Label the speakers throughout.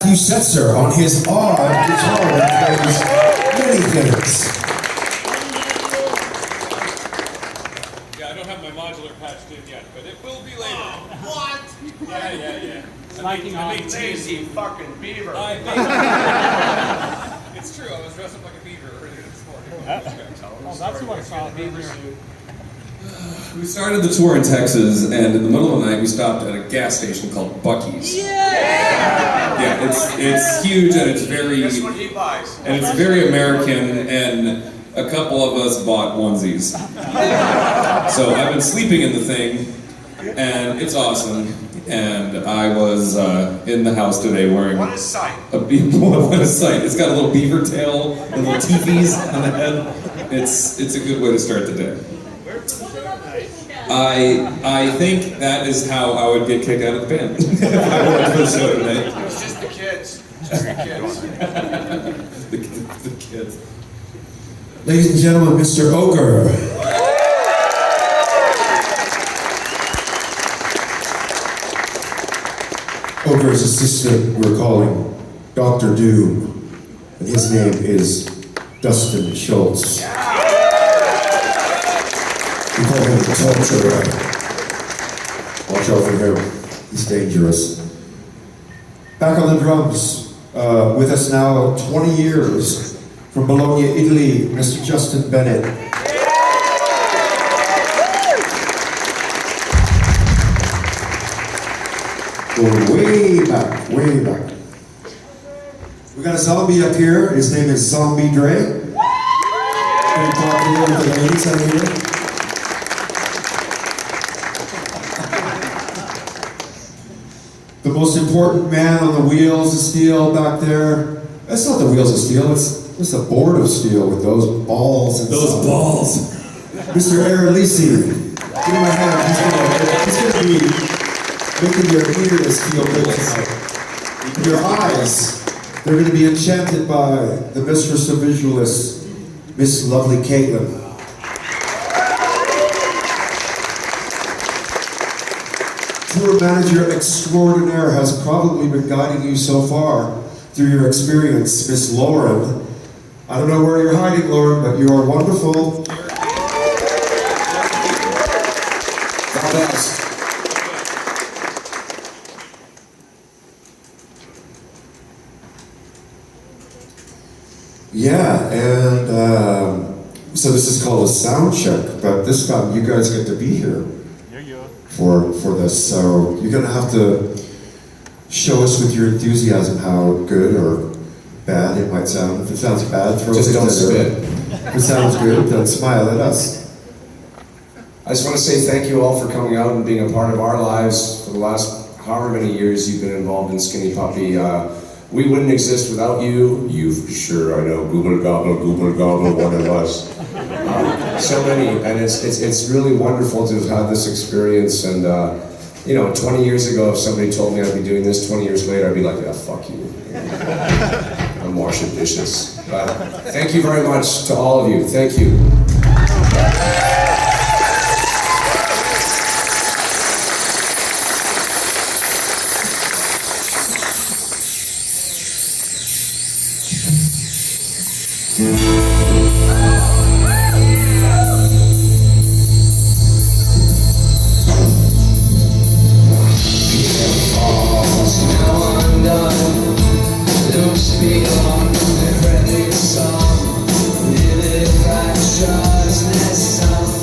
Speaker 1: Matthew Setzer on his odd guitar that plays many things.
Speaker 2: Yeah, I don't have my modular patched in yet, but it will be later.
Speaker 3: What?
Speaker 2: Yeah.
Speaker 3: I mean, lazy fucking beaver.
Speaker 2: It's true, I was dressed up like a beaver earlier this morning.
Speaker 4: Oh, that's what I saw beaver suit.
Speaker 5: We started the tour in Texas, and in the middle of the night, we stopped at a gas station called Buc-ee's. Yeah, it's huge, and it's very
Speaker 3: Guess what he buys?
Speaker 5: and it's very American, and a couple of us bought onesies. So I've been sleeping in the thing, and it's awesome. And I was in the house today wearing
Speaker 3: What is sight?
Speaker 5: what a sight! It's got a little beaver tail and little teepees on the head. It's a good way to start the day. I think that is how I would get kicked out of the band if I went to the show tonight.
Speaker 3: It was just the kids. Just the kids.
Speaker 5: The kids.
Speaker 1: Ladies and gentlemen, Mr. Ogre. Ogre's assistant we're calling Dr. Doom, and his name is Dustin Schultz. We call him the torturer. Watch out for him, he's dangerous. Back on the drums, with us now 20 years, from Bologna, Italy, Mr. Justin Bennett. Going way back, way back. We got a zombie up here, his name is Zombie Dre. Very popular with the ladies out here. The most important man on the wheels of steel back there. That's not the wheels of steel, it's a board of steel with those balls and
Speaker 5: Those balls.
Speaker 1: Mr. Aralisi. Give him a hand. He's gonna be making your ears feel good tonight. Your eyes, they're gonna be enchanted by the mistress of visualists, Miss Lovely Caitlin. Tour manager extraordinaire has probably been guiding you so far through your experience, Miss Lauren. I don't know where you're hiding, Lauren, but you are wonderful. God bless. Yeah, and so this is called a sound check, but this time you guys get to be here for this. So you're gonna have to show us with your enthusiasm how good or bad it might sound. If it sounds bad, throw
Speaker 6: Just
Speaker 1: it in
Speaker 6: don't
Speaker 1: there.
Speaker 6: spit.
Speaker 1: If it sounds good, then smile at us.
Speaker 6: I just want to say thank you all for coming out and being a part of our lives for the last however many years you've been involved in Skinny Puppy. We wouldn't exist without you. You sure, I know, Google Gobble, one of us. So many, and it's really wonderful to have had this experience. And 20 years ago, if somebody told me I'd be doing this, 20 years later, I'd be like, yeah, fuck you. I'm washing dishes. But thank you very much to all of you. Thank you.
Speaker 7: Just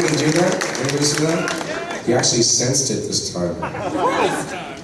Speaker 6: gonna do that? Anybody see that? He actually sensed it this time.
Speaker 2: This time.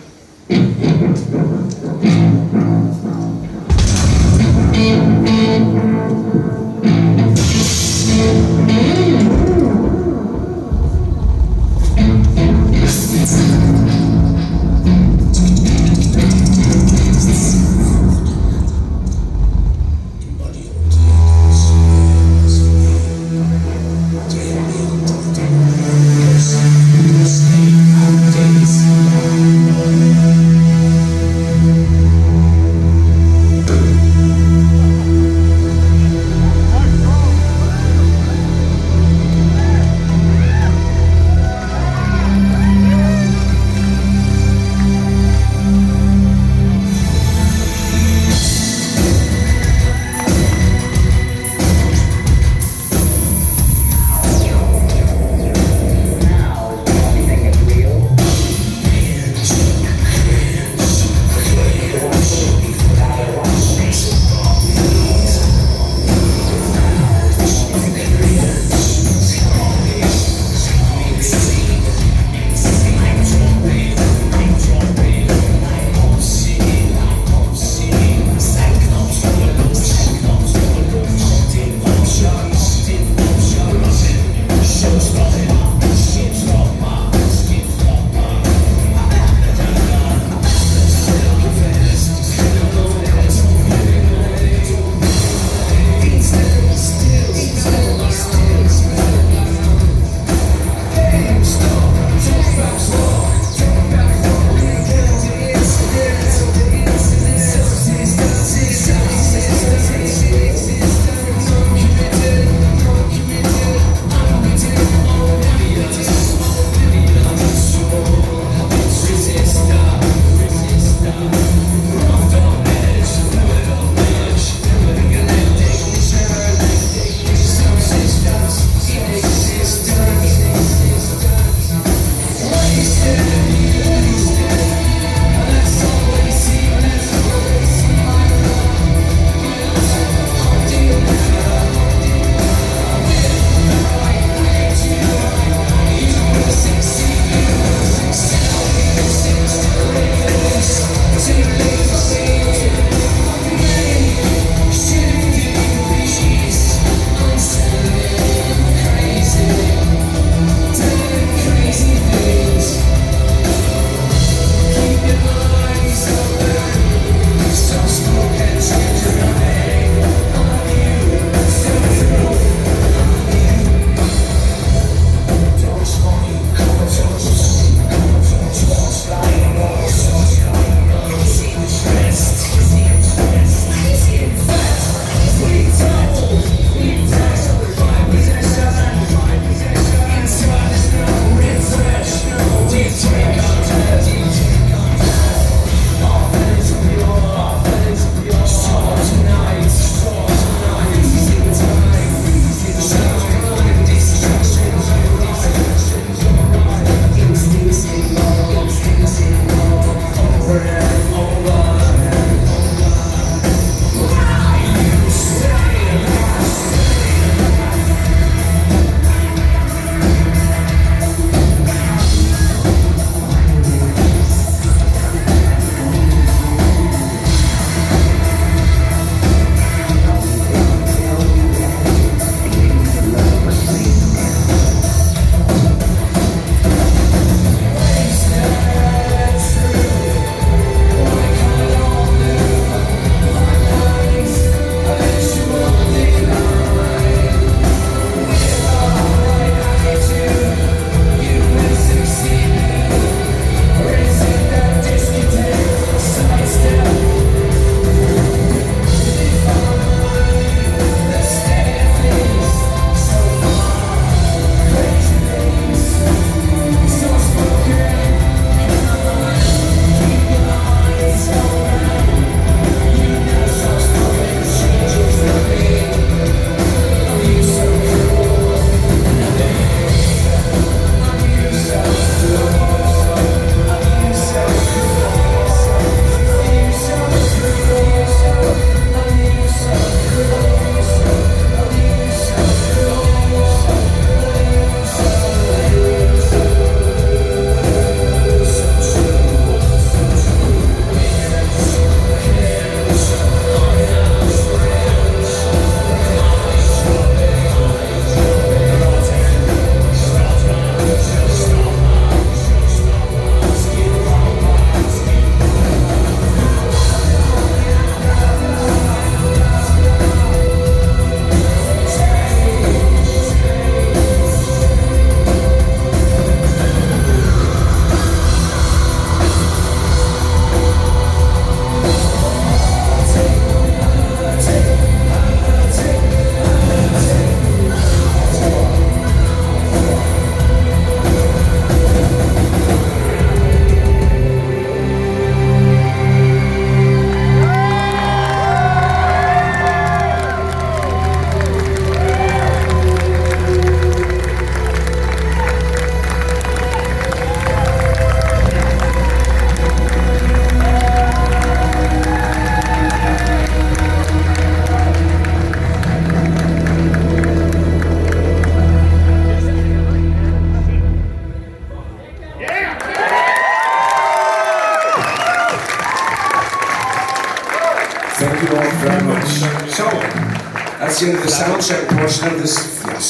Speaker 6: Thank you all very much. So, that's the end of the sound check portion of this fiasco.